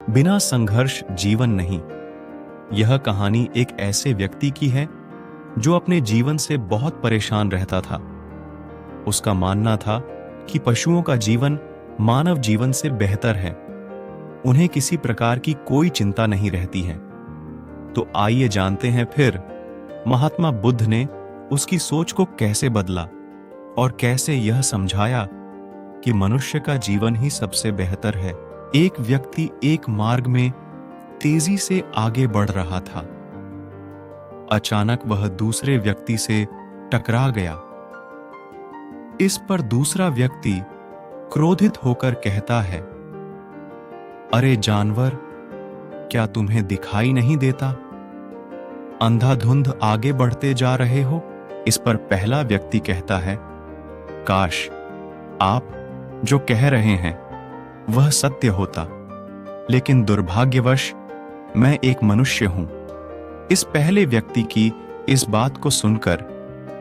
बिना संघर्ष जीवन नहीं। यह कहानी एक ऐसे व्यक्ति की है जो अपने जीवन से बहुत परेशान रहता था। उसका मानना था कि पशुओं का जीवन मानव जीवन से बेहतर है, उन्हें किसी प्रकार की कोई चिंता नहीं रहती है। तो आइए जानते हैं फिर महात्मा बुद्ध ने उसकी सोच को कैसे बदला और कैसे यह समझाया कि मनुष्य का जीवन ही सबसे बेहतर है। एक व्यक्ति एक मार्ग में तेजी से आगे बढ़ रहा था। अचानक वह दूसरे व्यक्ति से टकरा गया। इस पर दूसरा व्यक्ति क्रोधित होकर कहता है, अरे जानवर, क्या तुम्हें दिखाई नहीं देता? अंधाधुंध आगे बढ़ते जा रहे हो। इस पर पहला व्यक्ति कहता है, काश आप जो कह रहे हैं वह सत्य होता, लेकिन दुर्भाग्यवश मैं एक मनुष्य हूं। इस पहले व्यक्ति की इस बात को सुनकर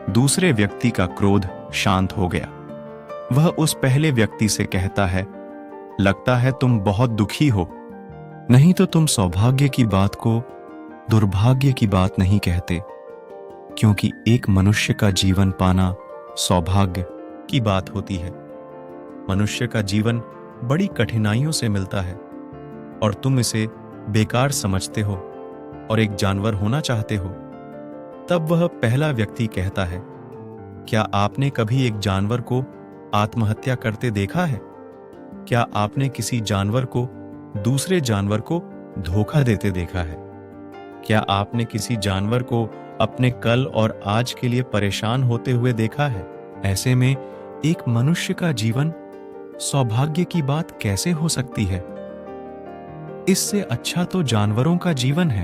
दूसरे व्यक्ति का क्रोध शांत हो गया। वह उस पहले व्यक्ति से कहता है, लगता है तुम बहुत दुखी हो, नहीं तो तुम सौभाग्य की बात को दुर्भाग्य की बात नहीं कहते, क्योंकि एक मनुष्य का जीवन पाना सौभाग्य की बात होती है। मनुष्य का जीवन बड़ी कठिनाइयों से मिलता है और तुम इसे बेकार समझते हो और एक जानवर होना चाहते हो। तब वह पहला व्यक्ति कहता है, क्या आपने कभी एक जानवर को आत्महत्या करते देखा है? क्या आपने किसी जानवर को दूसरे जानवर को धोखा देते देखा है? क्या आपने किसी जानवर को अपने कल और आज के लिए परेशान होते हुए देखा है? ऐसे में एक मनुष्य का जीवन सौभाग्य की बात कैसे हो सकती है? इससे अच्छा तो जानवरों का जीवन है।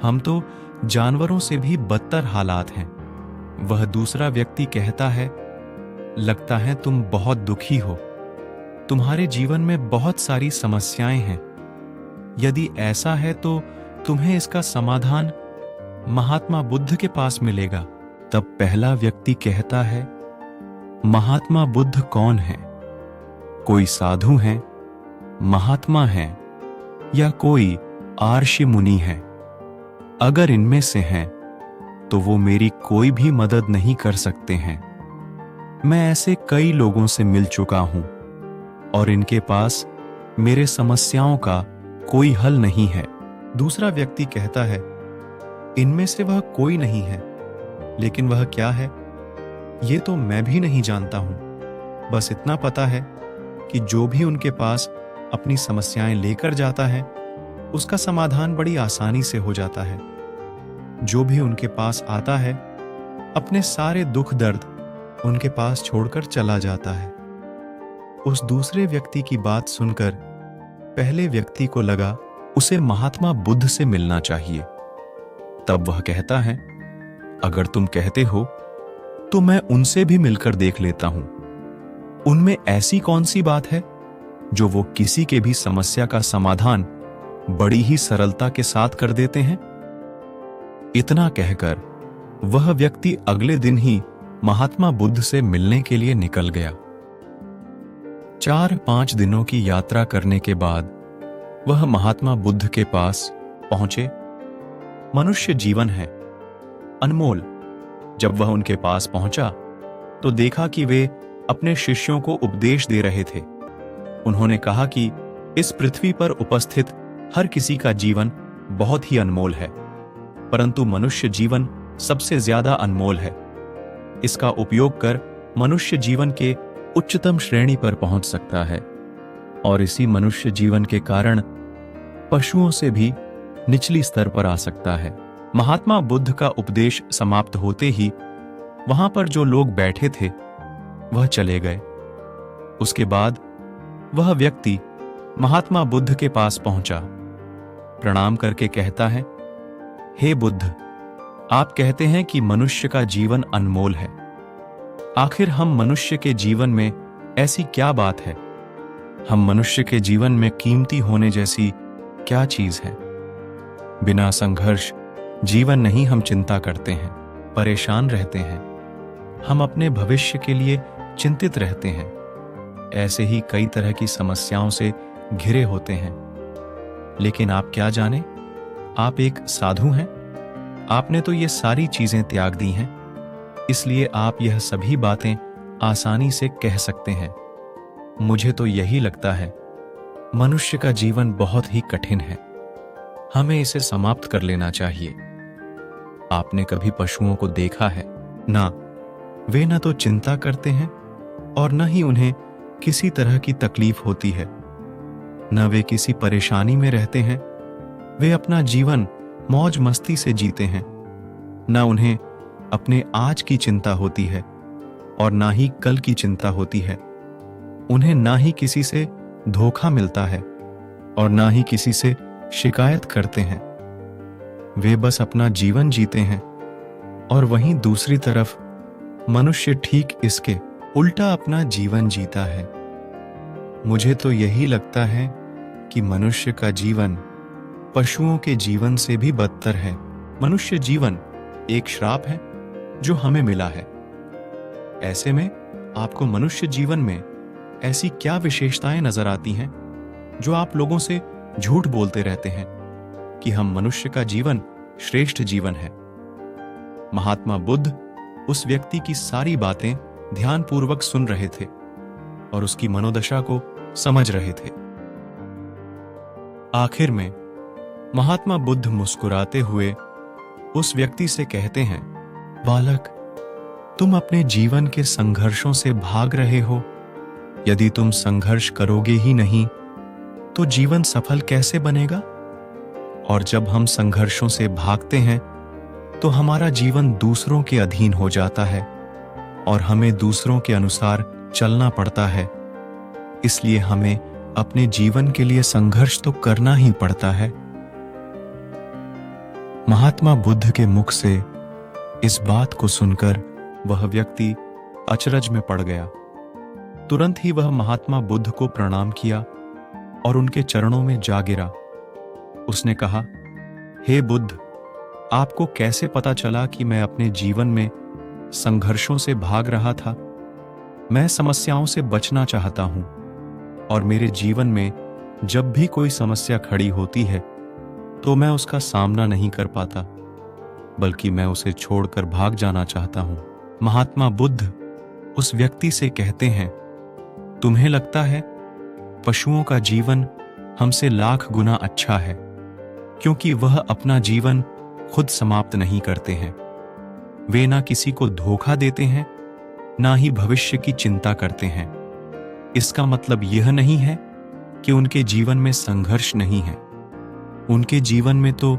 हम तो जानवरों से भी बदतर हालात हैं। वह दूसरा व्यक्ति कहता है, लगता है तुम बहुत दुखी हो, तुम्हारे जीवन में बहुत सारी समस्याएं हैं। यदि ऐसा है तो तुम्हें इसका समाधान महात्मा बुद्ध के पास मिलेगा। तब पहला व्यक्ति कहता है, महात्मा बुद्ध कौन है? कोई साधु हैं, महात्मा हैं, या कोई आर्षि मुनि है? अगर इनमें से हैं तो वो मेरी कोई भी मदद नहीं कर सकते हैं। मैं ऐसे कई लोगों से मिल चुका हूं और इनके पास मेरे समस्याओं का कोई हल नहीं है। दूसरा व्यक्ति कहता है, इनमें से वह कोई नहीं है, लेकिन वह क्या है ये तो मैं भी नहीं जानता हूं। बस इतना पता है कि जो भी उनके पास अपनी समस्याएं लेकर जाता है उसका समाधान बड़ी आसानी से हो जाता है। जो भी उनके पास आता है अपने सारे दुख दर्द उनके पास छोड़कर चला जाता है। उस दूसरे व्यक्ति की बात सुनकर पहले व्यक्ति को लगा उसे महात्मा बुद्ध से मिलना चाहिए। तब वह कहता है, अगर तुम कहते हो तो मैं उनसे भी मिलकर देख लेता हूं। उनमें ऐसी कौन सी बात है जो वो किसी के भी समस्या का समाधान बड़ी ही सरलता के साथ कर देते हैं? इतना कहकर वह व्यक्ति अगले दिन ही महात्मा बुद्ध से मिलने के लिए निकल गया। 4-5 दिनों की यात्रा करने के बाद वह महात्मा बुद्ध के पास पहुंचे। मनुष्य जीवन है अनमोल। जब वह उनके पास पहुंचा तो देखा कि वे अपने शिष्यों को उपदेश दे रहे थे। उन्होंने कहा कि इस पृथ्वी पर उपस्थित हर किसी का जीवन बहुत ही अनमोल है, परंतु मनुष्य जीवन सबसे ज्यादा अनमोल है। इसका उपयोग कर मनुष्य जीवन के उच्चतम श्रेणी पर पहुंच सकता है और इसी मनुष्य जीवन के कारण पशुओं से भी निचली स्तर पर आ सकता है। महात्मा बुद्ध का उपदेश समाप्त होते ही वहां पर जो लोग बैठे थे वह चले गए। उसके बाद वह व्यक्ति महात्मा बुद्ध के पास पहुंचा। प्रणाम करके कहता है, हे बुद्ध, आप कहते हैं कि मनुष्य का जीवन अनमोल है। आखिर हम मनुष्य के जीवन में ऐसी क्या बात है? हम मनुष्य के जीवन में कीमती होने जैसी क्या चीज है? बिना संघर्ष जीवन नहीं हम चिंता करते हैं, परेशान रहते हैं। हम अपने भविष्य के लिए चिंतित रहते हैं। ऐसे ही कई तरह की समस्याओं से घिरे होते हैं। लेकिन आप क्या जाने, आप एक साधु हैं। आपने तो ये सारी चीजें त्याग दी हैं, इसलिए आप यह सभी बातें आसानी से कह सकते हैं। मुझे तो यही लगता है, मनुष्य का जीवन बहुत ही कठिन है, हमें इसे समाप्त कर लेना चाहिए। आपने कभी पशुओं को देखा है? ना, वे न तो चिंता करते हैं और न ही उन्हें किसी तरह की तकलीफ होती है। न वे किसी परेशानी में रहते हैं। वे अपना जीवन मौज मस्ती से जीते हैं। न उन्हें अपने आज की चिंता होती है और ना ही कल की चिंता होती है। उन्हें ना ही किसी से धोखा मिलता है और ना ही किसी से शिकायत करते हैं। वे बस अपना जीवन जीते हैं। और वहीं दूसरी तरफ मनुष्य ठीक इसके उल्टा अपना जीवन जीता है। मुझे तो यही लगता है कि मनुष्य का जीवन पशुओं के जीवन से भी बदतर है। मनुष्य जीवन एक श्राप है जो हमें मिला है। ऐसे में आपको मनुष्य जीवन में ऐसी क्या विशेषताएं नजर आती हैं जो आप लोगों से झूठ बोलते रहते हैं कि हम मनुष्य का जीवन श्रेष्ठ जीवन है? महात्मा बुद्ध उस व्यक्ति की सारी बातें ध्यानपूर्वक सुन रहे थे और उसकी मनोदशा को समझ रहे थे। आखिर में महात्मा बुद्ध मुस्कुराते हुए उस व्यक्ति से कहते हैं, बालक, तुम अपने जीवन के संघर्षों से भाग रहे हो। यदि तुम संघर्ष करोगे ही नहीं तो जीवन सफल कैसे बनेगा? और जब हम संघर्षों से भागते हैं तो हमारा जीवन दूसरों के अधीन हो जाता है और हमें दूसरों के अनुसार चलना पड़ता है। इसलिए हमें अपने जीवन के लिए संघर्ष तो करना ही पड़ता है। महात्मा बुद्ध के मुख से इस बात को सुनकर वह व्यक्ति अचरज में पड़ गया। तुरंत ही वह महात्मा बुद्ध को प्रणाम किया और उनके चरणों में जा गिरा। उसने कहा, हे बुद्ध, आपको कैसे पता चला कि मैं अपने जीवन में संघर्षों से भाग रहा था? मैं समस्याओं से बचना चाहता हूं और मेरे जीवन में जब भी कोई समस्या खड़ी होती है तो मैं उसका सामना नहीं कर पाता, बल्कि मैं उसे छोड़कर भाग जाना चाहता हूं। महात्मा बुद्ध उस व्यक्ति से कहते हैं, तुम्हें लगता है पशुओं का जीवन हमसे लाख गुना अच्छा है, क्योंकि वह अपना जीवन खुद समाप्त नहीं करते हैं। वे ना किसी को धोखा देते हैं, ना ही भविष्य की चिंता करते हैं। इसका मतलब यह नहीं है कि उनके जीवन में संघर्ष नहीं है। उनके जीवन में तो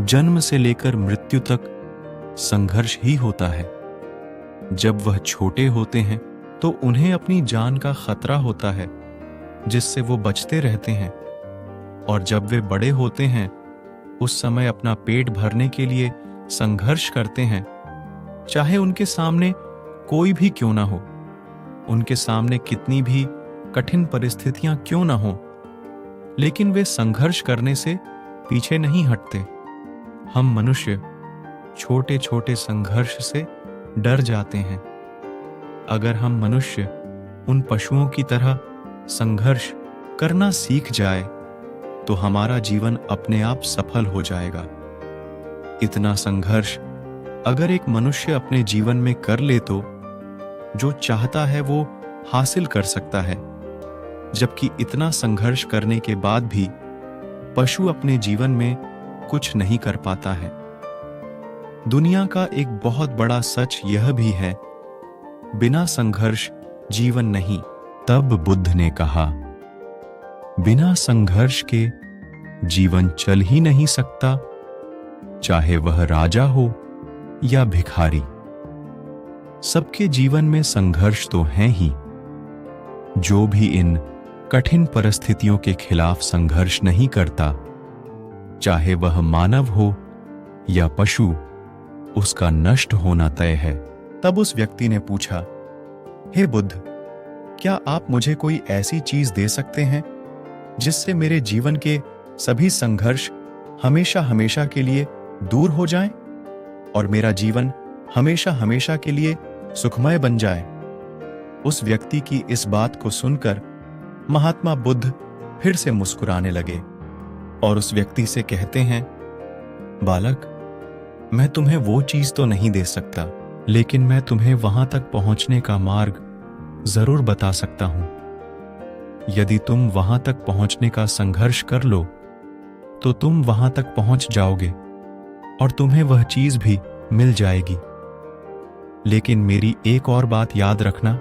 जन्म से लेकर मृत्यु तक संघर्ष ही होता है। जब वह छोटे होते हैं तो उन्हें अपनी जान का खतरा होता है, जिससे वो बचते रहते हैं, और जब वे बड़े होते हैं उस समय अपना पेट भरने के लिए संघर्ष करते हैं, चाहे उनके सामने कोई भी क्यों ना हो, उनके सामने कितनी भी कठिन परिस्थितियां क्यों ना हो, लेकिन वे संघर्ष करने से पीछे नहीं हटते। हम मनुष्य छोटे छोटे संघर्ष से डर जाते हैं। अगर हम मनुष्य उन पशुओं की तरह संघर्ष करना सीख जाए तो हमारा जीवन अपने आप सफल हो जाएगा। इतना संघर्ष अगर एक मनुष्य अपने जीवन में कर ले तो जो चाहता है वो हासिल कर सकता है, जबकि इतना संघर्ष करने के बाद भी पशु अपने जीवन में कुछ नहीं कर पाता है। दुनिया का एक बहुत बड़ा सच यह भी है, बिना संघर्ष जीवन नहीं। तब बुद्ध ने कहा, बिना संघर्ष के जीवन चल ही नहीं सकता, चाहे वह राजा हो या भिखारी। सबके जीवन में संघर्ष तो है ही। जो भी इन कठिन परिस्थितियों के खिलाफ संघर्ष नहीं करता, चाहे वह मानव हो या पशु, उसका नष्ट होना तय है। तब उस व्यक्ति ने पूछा, हे बुद्ध, क्या आप मुझे कोई ऐसी चीज दे सकते हैं जिससे मेरे जीवन के सभी संघर्ष हमेशा हमेशा के लिए दूर हो जाएं और मेरा जीवन हमेशा हमेशा के लिए सुखमय बन जाए? उस व्यक्ति की इस बात को सुनकर महात्मा बुद्ध फिर से मुस्कुराने लगे और उस व्यक्ति से कहते हैं, बालक, मैं तुम्हें वो चीज तो नहीं दे सकता, लेकिन मैं तुम्हें वहां तक पहुंचने का मार्ग जरूर बता सकता हूं। यदि तुम वहां तक पहुंचने का संघर्ष कर लो तो तुम वहां तक पहुंच जाओगे और तुम्हें वह चीज भी मिल जाएगी। लेकिन मेरी एक और बात याद रखना,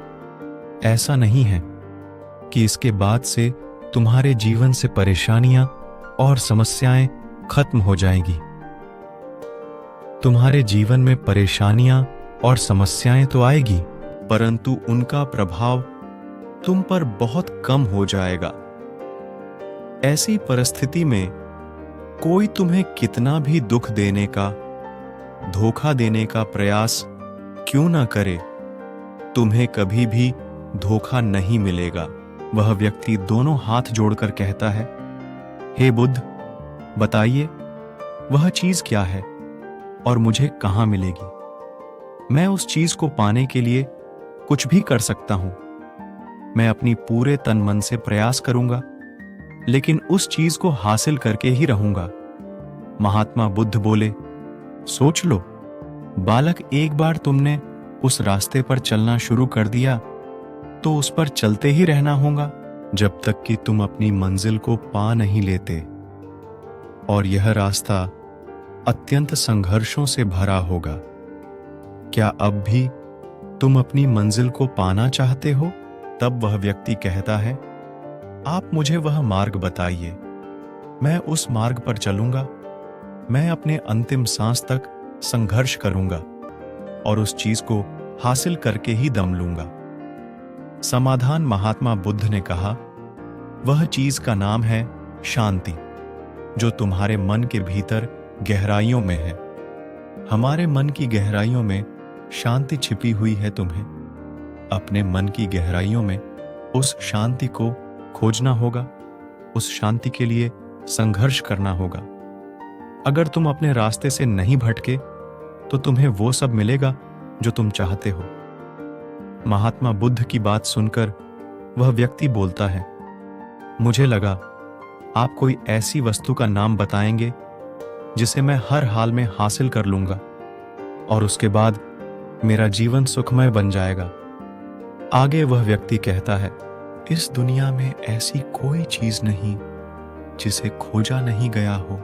ऐसा नहीं है कि इसके बाद से तुम्हारे जीवन से परेशानियां और समस्याएं खत्म हो जाएंगी। तुम्हारे जीवन में परेशानियां और समस्याएं तो आएगी, परंतु उनका प्रभाव तुम पर बहुत कम हो जाएगा। ऐसी परिस्थिति में कोई तुम्हें कितना भी दुख देने का, धोखा देने का प्रयास क्यों ना करे, तुम्हें कभी भी धोखा नहीं मिलेगा। वह व्यक्ति दोनों हाथ जोड़कर कहता है, हे बुद्ध, बताइए वह चीज क्या है और मुझे कहां मिलेगी। मैं उस चीज को पाने के लिए कुछ भी कर सकता हूं। मैं अपनी पूरे तन मन से प्रयास करूंगा, लेकिन उस चीज को हासिल करके ही रहूंगा। महात्मा बुद्ध बोले, सोच लो बालक, एक बार तुमने उस रास्ते पर चलना शुरू कर दिया तो उस पर चलते ही रहना होगा जब तक कि तुम अपनी मंजिल को पा नहीं लेते। और यह रास्ता अत्यंत संघर्षों से भरा होगा। क्या अब भी तुम अपनी मंजिल को पाना चाहते हो? तब वह व्यक्ति कहता है, आप मुझे वह मार्ग बताइए, मैं उस मार्ग पर चलूंगा। मैं अपने अंतिम सांस तक संघर्ष करूंगा और उस चीज को हासिल करके ही दम लूंगा। समाधान महात्मा बुद्ध ने कहा, वह चीज का नाम है शांति, जो तुम्हारे मन के भीतर गहराइयों में है। हमारे मन की गहराइयों में शांति छिपी हुई है। तुम्हें अपने मन की गहराइयों में उस शांति को खोजना होगा, उस शांति के लिए संघर्ष करना होगा। अगर तुम अपने रास्ते से नहीं भटके तो तुम्हें वो सब मिलेगा जो तुम चाहते हो। महात्मा बुद्ध की बात सुनकर वह व्यक्ति बोलता है, मुझे लगा आप कोई ऐसी वस्तु का नाम बताएंगे जिसे मैं हर हाल में हासिल कर लूंगा और उसके बाद मेरा जीवन सुखमय बन जाएगा। आगे वह व्यक्ति कहता है, इस दुनिया में ऐसी कोई चीज नहीं जिसे खोजा नहीं गया हो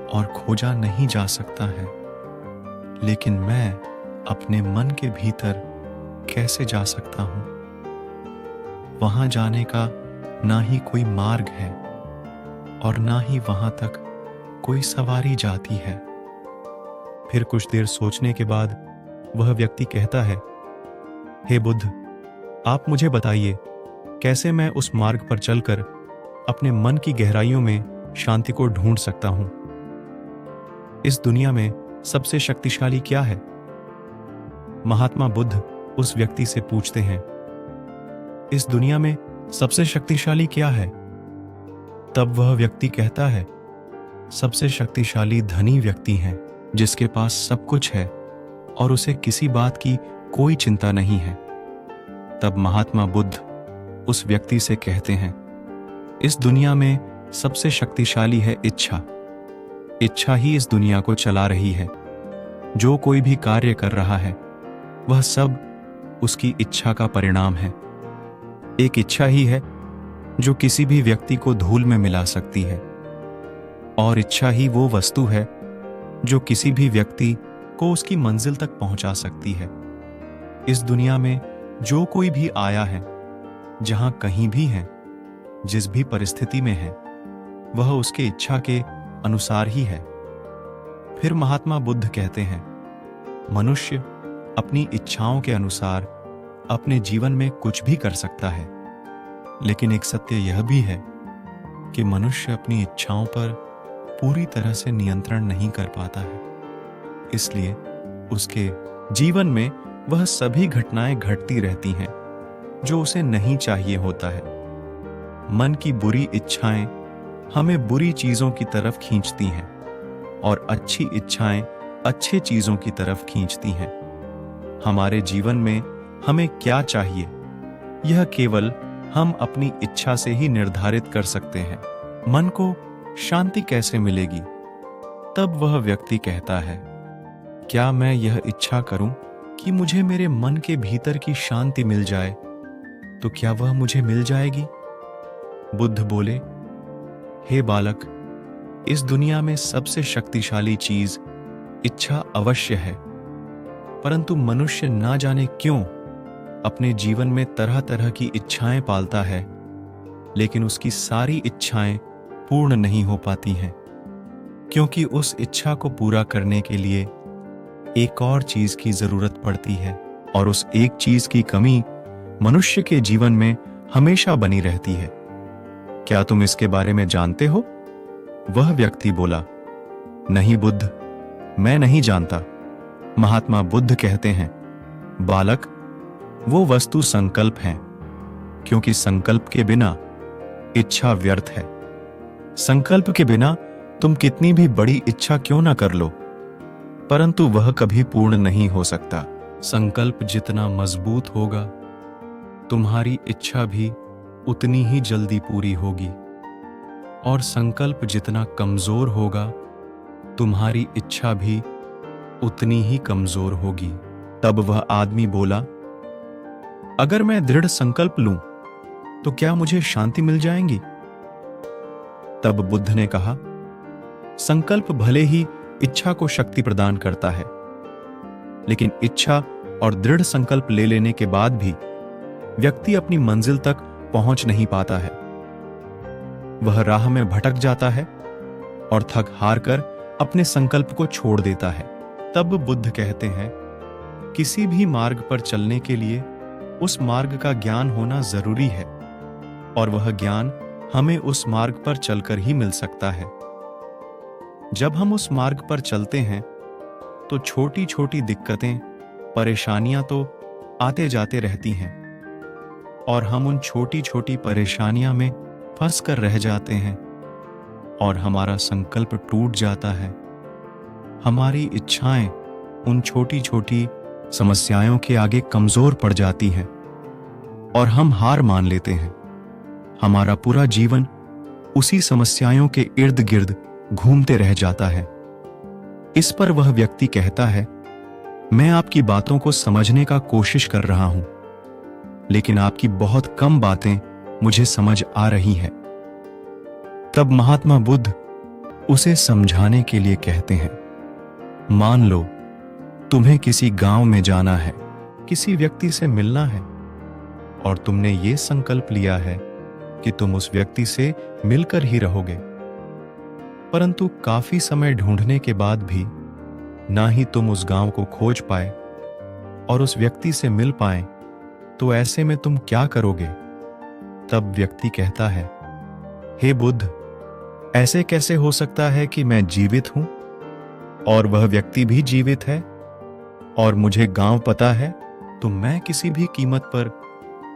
और खोजा नहीं जा सकता है, लेकिन मैं अपने मन के भीतर कैसे जा सकता हूं? वहां जाने का ना ही कोई मार्ग है और ना ही वहां तक कोई सवारी जाती है। फिर कुछ देर सोचने के बाद वह व्यक्ति कहता है, हे बुद्ध, आप मुझे बताइए कैसे मैं उस मार्ग पर चलकर अपने मन की गहराइयों में शांति को ढूंढ सकता हूं। इस दुनिया में सबसे शक्तिशाली क्या है? महात्मा बुद्ध उस व्यक्ति से पूछते हैं, इस दुनिया में सबसे शक्तिशाली क्या है? तब वह व्यक्ति कहता है, सबसे शक्तिशाली धनी व्यक्ति है, जिसके पास सब कुछ है और उसे किसी बात की कोई चिंता नहीं है। तब महात्मा बुद्ध उस व्यक्ति से कहते हैं, इस दुनिया में सबसे शक्तिशाली है इच्छा। इच्छा ही इस दुनिया को चला रही है। जो कोई भी कार्य कर रहा है वह सब उसकी इच्छा का परिणाम है। एक इच्छा ही है जो किसी भी व्यक्ति को धूल में मिला सकती है, और इच्छा ही वो वस्तु है जो किसी भी व्यक्ति को उसकी मंजिल तक पहुंचा सकती है। इस दुनिया में जो कोई भी आया है, जहां कहीं भी है, जिस भी परिस्थिति में है, वह उसके इच्छा के अनुसार ही है। फिर महात्मा बुद्ध कहते हैं, मनुष्य अपनी इच्छाओं के अनुसार अपने जीवन में कुछ भी कर सकता है, लेकिन एक सत्य यह भी है कि मनुष्य अपनी इच्छाओं पर पूरी तरह से नियंत्रण नहीं कर पाता है। इसलिए उसके जीवन में वह सभी घटनाएं घटती रहती हैं जो उसे नहीं चाहिए होता है। मन की बुरी इच्छाएं हमें बुरी चीजों की तरफ खींचती हैं और अच्छी इच्छाएं अच्छी चीजों की तरफ खींचती हैं। हमारे जीवन में हमें क्या चाहिए, यह केवल हम अपनी इच्छा से ही निर्धारित कर सकते हैं। मन को शांति कैसे मिलेगी? तब वह व्यक्ति कहता है, क्या मैं यह इच्छा करूं कि मुझे मेरे मन के भीतर की शांति मिल जाए, तो क्या वह मुझे मिल जाएगी? बुद्ध बोले, हे बालक, इस दुनिया में सबसे शक्तिशाली चीज इच्छा अवश्य है, परंतु मनुष्य ना जाने क्यों अपने जीवन में तरह तरह की इच्छाएं पालता है, लेकिन उसकी सारी इच्छाएं पूर्ण नहीं हो पाती हैं, क्योंकि उस इच्छा को पूरा करने के लिए एक और चीज की जरूरत पड़ती है, और उस एक चीज की कमी मनुष्य के जीवन में हमेशा बनी रहती है। क्या तुम इसके बारे में जानते हो? वह व्यक्ति बोला, नहीं बुद्ध, मैं नहीं जानता। महात्मा बुद्ध कहते हैं, बालक, वो वस्तु संकल्प है, क्योंकि संकल्प के बिना इच्छा व्यर्थ है। संकल्प के बिना तुम कितनी भी बड़ी इच्छा क्यों ना कर लो, परंतु वह कभी पूर्ण नहीं हो सकता। संकल्प जितना मजबूत होगा, तुम्हारी इच्छा भी उतनी ही जल्दी पूरी होगी, और संकल्प जितना कमजोर होगा, तुम्हारी इच्छा भी उतनी ही कमजोर होगी। तब वह आदमी बोला, अगर मैं दृढ़ संकल्प लूं तो क्या मुझे शांति मिल जाएगी? तब बुद्ध ने कहा, संकल्प भले ही इच्छा को शक्ति प्रदान करता है, लेकिन इच्छा और दृढ़ संकल्प ले लेने के बाद भी व्यक्ति अपनी मंजिल तक पहुंच नहीं पाता है। वह राह में भटक जाता है और थक हार कर अपने संकल्प को छोड़ देता है। तब बुद्ध कहते हैं, किसी भी मार्ग पर चलने के लिए उस मार्ग का ज्ञान होना जरूरी है, और वह ज्ञान हमें उस मार्ग पर चलकर ही मिल सकता है। जब हम उस मार्ग पर चलते हैं तो छोटी छोटी दिक्कतें, परेशानियां तो आते जाते रहती हैं, और हम उन छोटी छोटी परेशानियां में फंस कर रह जाते हैं, और हमारा संकल्प टूट जाता है। हमारी इच्छाएं उन छोटी छोटी समस्याओं के आगे कमजोर पड़ जाती हैं, और हम हार मान लेते हैं। हमारा पूरा जीवन उसी समस्याओं के इर्द गिर्द घूमते रह जाता है। इस पर वह व्यक्ति कहता है, मैं आपकी बातों को समझने का कोशिश कर रहा हूं, लेकिन आपकी बहुत कम बातें मुझे समझ आ रही हैं। तब महात्मा बुद्ध उसे समझाने के लिए कहते हैं, मान लो तुम्हें किसी गांव में जाना है, किसी व्यक्ति से मिलना है, और तुमने ये संकल्प लिया है कि तुम उस व्यक्ति से मिलकर ही रहोगे, परंतु काफी समय ढूंढने के बाद भी ना ही तुम उस गांव को खोज पाए और उस व्यक्ति से मिल पाए, तो ऐसे में तुम क्या करोगे? तब व्यक्ति कहता है, हे बुद्ध, ऐसे कैसे हो सकता है कि मैं जीवित हूं और वह व्यक्ति भी जीवित है, और मुझे गांव पता है, तो मैं किसी भी कीमत पर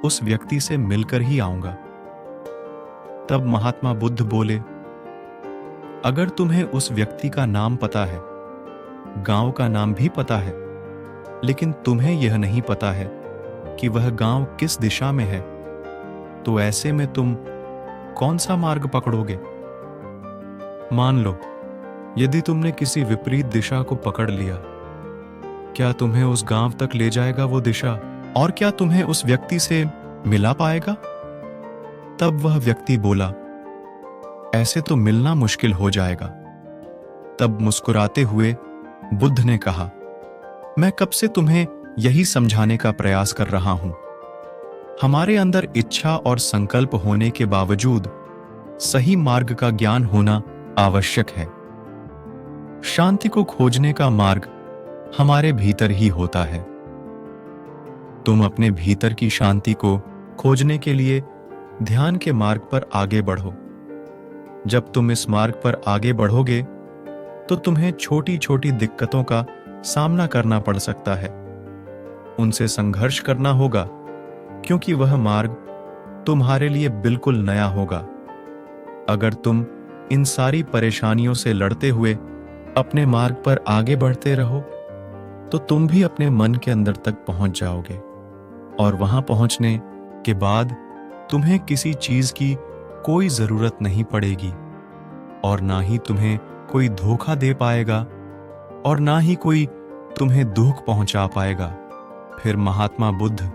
उस व्यक्ति से मिलकर ही आऊंगा। तब महात्मा बुद्ध बोले, अगर तुम्हें उस व्यक्ति का नाम पता है, गांव का नाम भी पता है, लेकिन तुम्हें यह नहीं पता है कि वह गांव किस दिशा में है, तो ऐसे में तुम कौन सा मार्ग पकड़ोगे? मान लो यदि तुमने किसी विपरीत दिशा को पकड़ लिया, क्या तुम्हें उस गांव तक ले जाएगा वो दिशा, और क्या तुम्हें उस व्यक्ति से मिला पाएगा? तब वह व्यक्ति बोला, ऐसे तो मिलना मुश्किल हो जाएगा। तब मुस्कुराते हुए बुद्ध ने कहा, मैं कब से तुम्हें यही समझाने का प्रयास कर रहा हूं। हमारे अंदर इच्छा और संकल्प होने के बावजूद सही मार्ग का ज्ञान होना आवश्यक है। शांति को खोजने का मार्ग हमारे भीतर ही होता है। तुम अपने भीतर की शांति को खोजने के लिए ध्यान के मार्ग पर आगे बढ़ो। जब तुम इस मार्ग पर आगे बढ़ोगे तो तुम्हें छोटी छोटी दिक्कतों का सामना करना पड़ सकता है। उनसे संघर्ष करना होगा, क्योंकि वह मार्ग तुम्हारे लिए बिल्कुल नया होगा। अगर तुम इन सारी परेशानियों से लड़ते हुए अपने मार्ग पर आगे बढ़ते रहो, तो तुम भी अपने मन के अंदर तक पहुंच जाओगे, और वहां पहुंचने के बाद तुम्हें किसी चीज की कोई जरूरत नहीं पड़ेगी। और ना ही तुम्हें कोई धोखा दे पाएगा और ना ही कोई तुम्हें दुख पहुंचा पाएगा। फिर महात्मा बुद्ध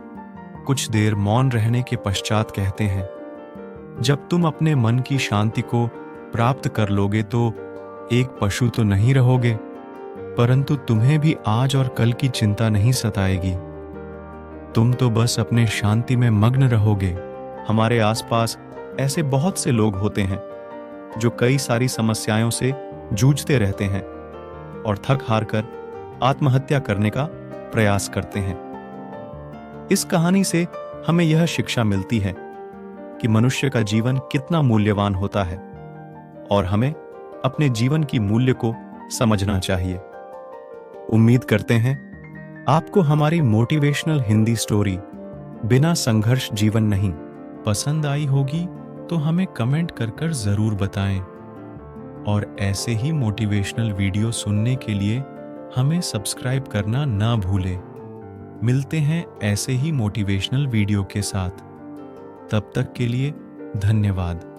कुछ देर मौन रहने के पश्चात कहते हैं, जब तुम अपने मन की शांति को प्राप्त कर लोगे तो एक पशु तो नहीं रहोगे, परंतु तुम्हें भी आज और कल की चिंता नहीं सताएगी। तुम तो बस अपने शांति में मग्न रहोगे। हमारे आसपास ऐसे बहुत से लोग होते हैं जो कई सारी समस्याओं से जूझते रहते हैं और थक हार कर आत्महत्या करने का प्रयास करते हैं। इस कहानी से हमें यह शिक्षा मिलती है कि मनुष्य का जीवन कितना मूल्यवान होता है और हमें अपने जीवन की मूल्य को समझना चाहिए। उम्मीद करते हैं आपको हमारी मोटिवेशनल हिंदी स्टोरी बिना संघर्ष जीवन नहीं पसंद आई होगी, तो हमें कमेंट कर जरूर बताएं और ऐसे ही मोटिवेशनल वीडियो सुनने के लिए हमें सब्सक्राइब करना ना भूलें। मिलते हैं ऐसे ही मोटिवेशनल वीडियो के साथ। तब तक के लिए धन्यवाद।